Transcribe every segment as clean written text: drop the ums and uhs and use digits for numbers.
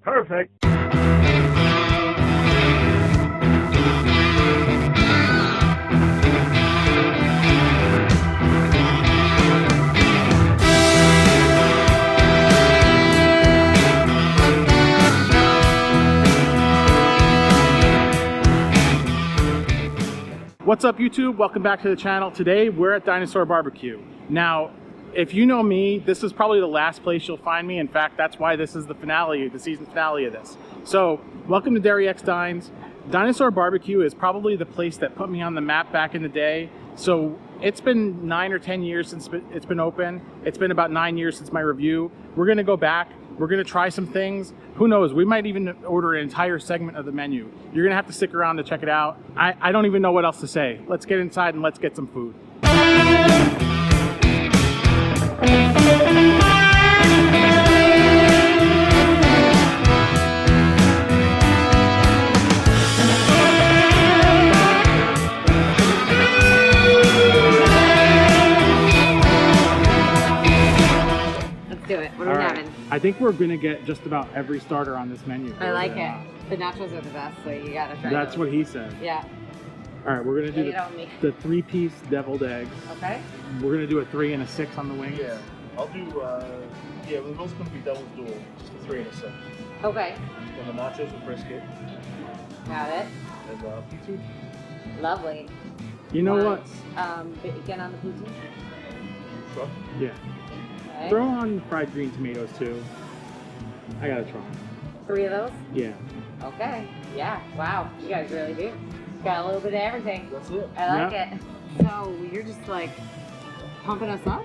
Perfect. What's up, YouTube? Welcome back to the channel. Today we're at Dinosaur Bar-B-Que. Now, if you know me, this is probably the last place you'll find me. In fact, that's why this is the finale, the season finale of this. So, welcome to Derry X Dines. Dinosaur Bar-B-Que is probably the place that put me on the map back in the day. So, it's been 9 or 10 years since it's been open. It's been about 9 years since my review. We're gonna go back. We're gonna try some things. Who knows, we might even order an entire segment of the menu. You're gonna have to stick around to check it out. I don't even know what else to say. Let's get inside and let's get some food. Do it. What are we having? I think we're gonna get just about every starter on this menu. I like it. The nachos are the best, so you gotta try That's those. what he said. Yeah. All right, we're gonna do the 3-piece deviled eggs. Okay. We're gonna do a 3 and a 6 on the wings. Yeah, I'll do, yeah, we're both going to be Devil's Duel, just a 3 and a 6. Okay. And the nachos with brisket. Got it. And Poutine. Lovely. You know what? Bacon on the poutine? Sure. Yeah. Okay. Throw on fried green tomatoes too. I gotta try. 3 of those? Yeah. Okay. Yeah. Wow. You guys really do. Got a little bit of everything. That's it. I like it. So you're just like pumping us up?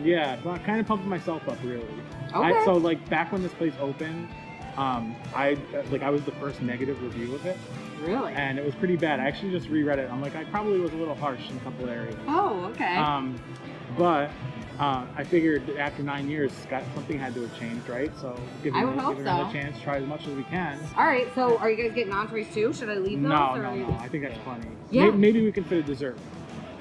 Yeah, but kind of pumping myself up really. Okay. So like back when this place opened, I was the first negative review of it, Really? and it was pretty bad. I actually just reread it. I'm like, I probably was a little harsh in a couple areas. Oh, okay. But I figured after 9 years, something had to have changed, right? So give it another chance, try as much as we can. All right. So are you guys getting entrees too? Should I leave those? No. I think that's plenty. Yeah. Maybe we can fit a dessert.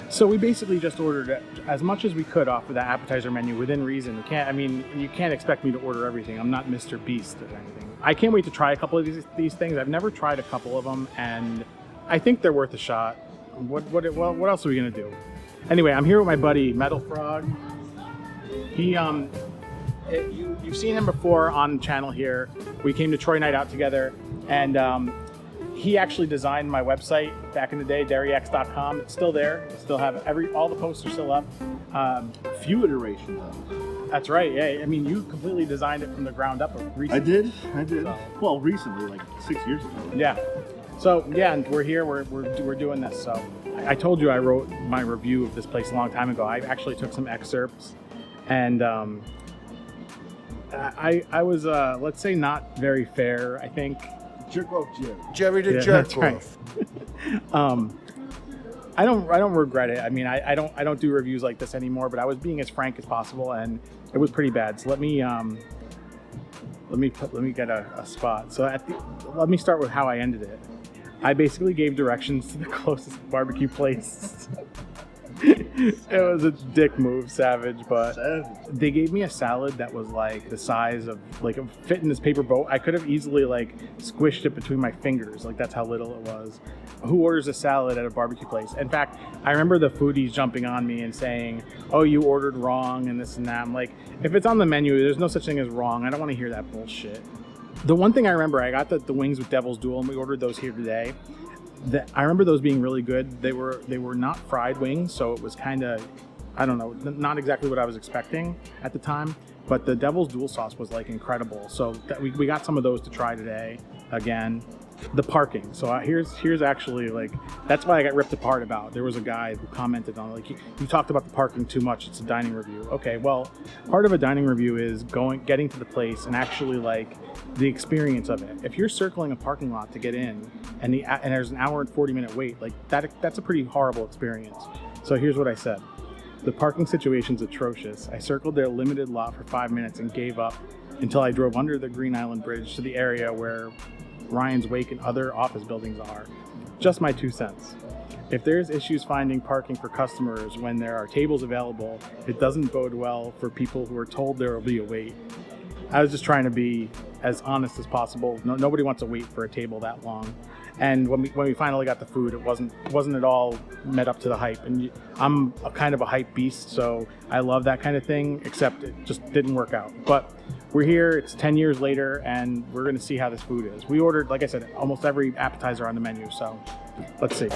So we basically just ordered as much as we could off of the appetizer menu within reason. You can't expect me to order everything. I'm not Mr. Beast or anything. I can't wait to try a couple of these things. I've never tried a couple of them, and I think they're worth a shot. What else are we gonna do? Anyway, I'm here with my buddy Metal Frog. He you've seen him before on the channel here. We came to Troy Night Out together, and he actually designed my website back in the day, derryx.com. It's still there. We still have all the posts are still up. Few iterations. That's right. Yeah, I mean, you completely designed it from the ground up recently. I did. So, well, recently, like 6 years ago. Yeah. So yeah, and we're here. We're doing this. So I told you I wrote my review of this place a long time ago. I actually took some excerpts, and I was let's say not very fair. I think. Jerk off Jerry. Jerry the jerk off. Right. I don't regret it. I mean, I don't do reviews like this anymore. But I was being as frank as possible, and it was pretty bad. So let me get a spot. So let me start with how I ended it. I basically gave directions to the closest barbecue place. It was a dick move, savage, but they gave me a salad that was like the size of like it fit in this paper boat. I could have easily like squished it between my fingers, like that's how little it was. Who orders a salad at a barbecue place? In fact, I remember the foodies jumping on me and saying, "Oh, you ordered wrong," and this and that. I'm like, if it's on the menu, there's no such thing as wrong. I don't want to hear that bullshit. The one thing I remember, I got the wings with Devil's Duel, and we ordered those here today. I remember those being really good. They were not fried wings, so it was kind of, I don't know, not exactly what I was expecting at the time. But the Devil's Duel sauce was like incredible. So we got some of those to try today again. The parking. So here's actually like, that's why I got ripped apart about. There was a guy who commented on like, you talked about the parking too much. It's a dining review. Okay, well, part of a dining review is getting to the place and actually like the experience of it. If you're circling a parking lot to get in and there's an hour and 40-minute wait, like that's a pretty horrible experience. So here's what I said. The parking situation's atrocious. I circled their limited lot for 5 minutes and gave up until I drove under the Green Island Bridge to the area where Ryan's Wake and other office buildings are. Just my 2 cents. If there's issues finding parking for customers when there are tables available, it doesn't bode well for people who are told there will be a wait. I was just trying to be as honest as possible. Nobody wants to wait for a table that long. And when we finally got the food, it wasn't at all met up to the hype. And I'm a kind of a hype beast, so I love that kind of thing, except it just didn't work out. But we're here, it's 10 years later, and we're gonna see how this food is. We ordered, like I said, almost every appetizer on the menu, so let's see.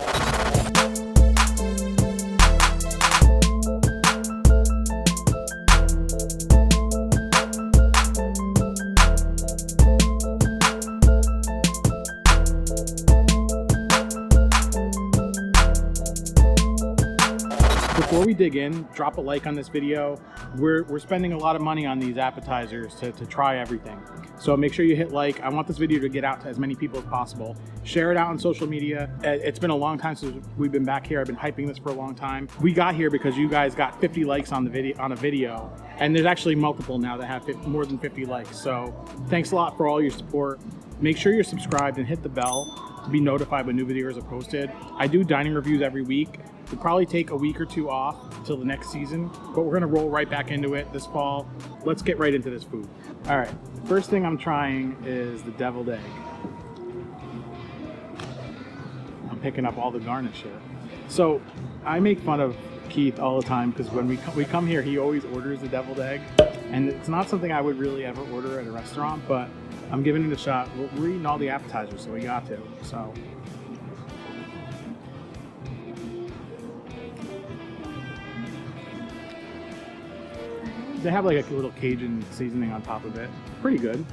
Before we dig in, drop a like on this video. We're spending a lot of money on these appetizers to try everything. So make sure you hit like. I want this video to get out to as many people as possible. Share it out on social media. It's been a long time since we've been back here. I've been hyping this for a long time. We got here because you guys got 50 likes on a video, and there's actually multiple now that have more than 50 likes. So thanks a lot for all your support. Make sure you're subscribed and hit the bell to be notified when new videos are posted. I do dining reviews every week. We'll probably take a week or two off till the next season, but we're gonna roll right back into it this fall. Let's get right into this food. All right, first thing I'm trying is the deviled egg. I'm picking up all the garnish here. So I make fun of Keith all the time because when we come here, he always orders the deviled egg, and it's not something I would really ever order at a restaurant, but I'm giving it a shot. We're eating all the appetizers, so we got to. So. They have like a little Cajun seasoning on top of it. Pretty good.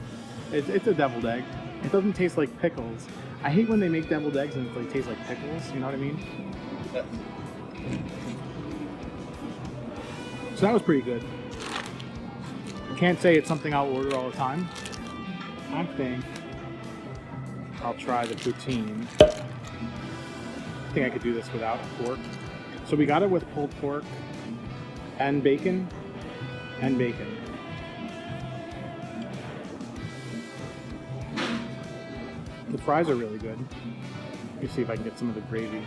It's a deviled egg. It doesn't taste like pickles. I hate when they make deviled eggs and it tastes like pickles. You know what I mean? Yep. So that was pretty good. I can't say it's something I'll order all the time. I think I'll try the poutine. I think I could do this without pork. So we got it with pulled pork and bacon. The fries are really good. Let me see if I can get some of the gravy.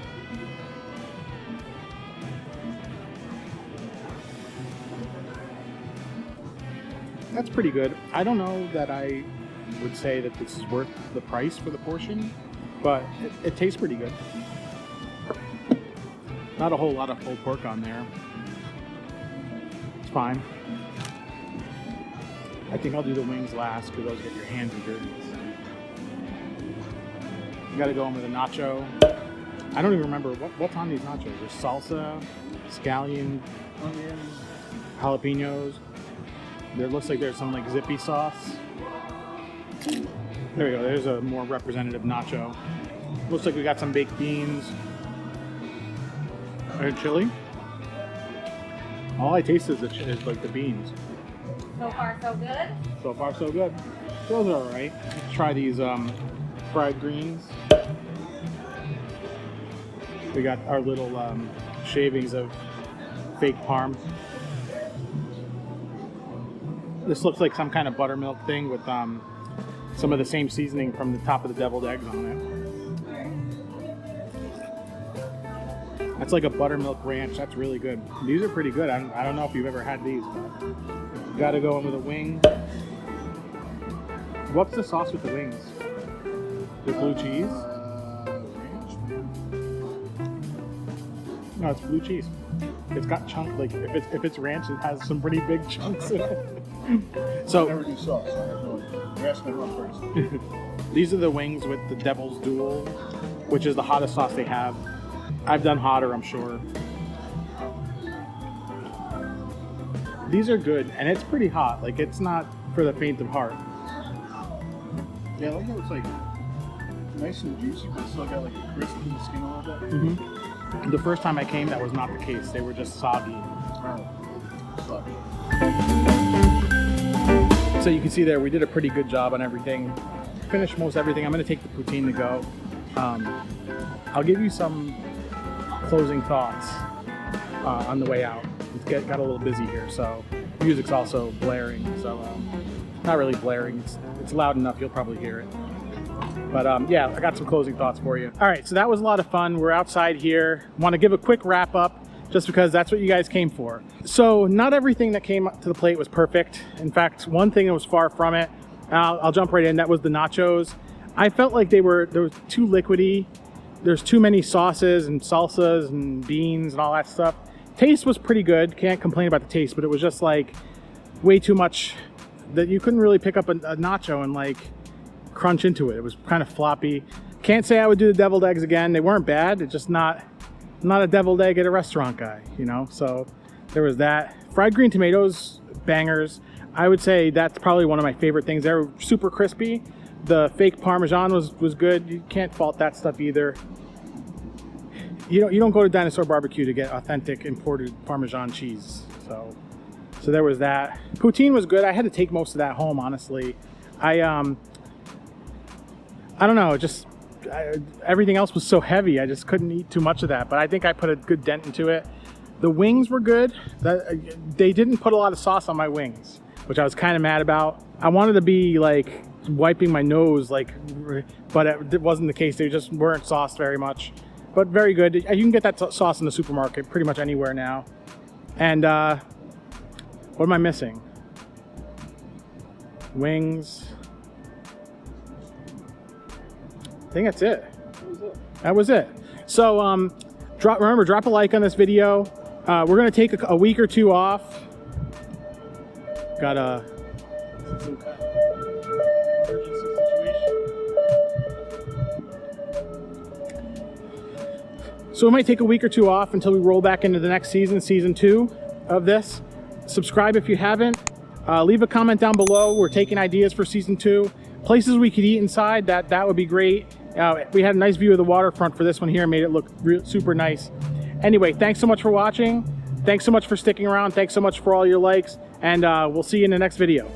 That's pretty good. I don't know that I would say that this is worth the price for the portion, but it tastes pretty good. Not a whole lot of pulled pork on there. It's fine. I think I'll do the wings last because those get your hands dirty. You gotta go in with a nacho. I don't even remember what's on these nachos. There's salsa, scallion, onion, jalapenos. There looks like there's some like zippy sauce. There we go. There's a more representative nacho. Looks like we got some baked beans. And chili. All I taste is like the beans. So far, so good? So far, so good. Those are all right. Let's try these fried greens. We got our little shavings of fake parm. This looks like some kind of buttermilk thing with some of the same seasoning from the top of the deviled eggs on it. That's like a buttermilk ranch. That's really good. These are pretty good. I don't know if you've ever had these, but gotta go in with a wing. What's the sauce with the wings? The blue cheese? No, it's blue cheese. It's got chunk, like if it's ranch, it has some pretty big chunks in it. So I never do sauce. I have no idea. You're asking me first. These are the wings with the Devil's Duel, which is the hottest sauce they have. I've done hotter, I'm sure. These are good, and it's pretty hot. Like, it's not for the faint of heart. Yeah, I like how it's like nice and juicy, but still got like a crisp in the skin a little bit. Mm-hmm. The first time I came, that was not the case. They were just soggy. Soggy. So you can see there, we did a pretty good job on everything. Finished most everything. I'm going to take the poutine to go. I'll give you some closing thoughts on the way out. It's got a little busy here, so music's also blaring. So not really blaring. It's loud enough. You'll probably hear it. But yeah, I got some closing thoughts for you. All right, so that was a lot of fun. We're outside here. Want to give a quick wrap up. just because that's what you guys came for. So not everything that came to the plate was perfect. In fact, one thing that was far from it, I'll jump right in, that was the nachos. I felt like they were too liquidy. There's too many sauces and salsas and beans and all that stuff. Taste was pretty good, can't complain about the taste, but it was just like way too much that you couldn't really pick up a nacho and like crunch into it. It was kind of floppy. Can't say I would do the deviled eggs again. They weren't bad. It's just not a deviled egg at a restaurant guy, you know? So there was that. Fried green tomatoes, bangers. I would say that's probably one of my favorite things. They were super crispy. The fake Parmesan was good. You can't fault that stuff either. You don't go to Dinosaur Bar-B-Que to get authentic imported Parmesan cheese. So there was that. Poutine was good. I had to take most of that home, honestly. I don't know, everything else was so heavy. I just couldn't eat too much of that, but I think I put a good dent into it. The wings were good. They didn't put a lot of sauce on my wings, which I was kind of mad about. I wanted to be like wiping my nose, but it wasn't the case. They just weren't sauced very much, but very good. You can get that sauce in the supermarket pretty much anywhere now. And what am I missing? Wings. I think that's it. That was it. So remember, drop a like on this video. We're gonna take a week or two off. Got a emergency situation. So we might take a week or two off until we roll back into the next season, season 2 of this. Subscribe if you haven't. Leave a comment down below. We're taking ideas for season 2. Places we could eat inside, that would be great. We had a nice view of the waterfront for this one here, made it look super nice. Anyway, thanks so much for watching. Thanks so much for sticking around. Thanks so much for all your likes, and we'll see you in the next video.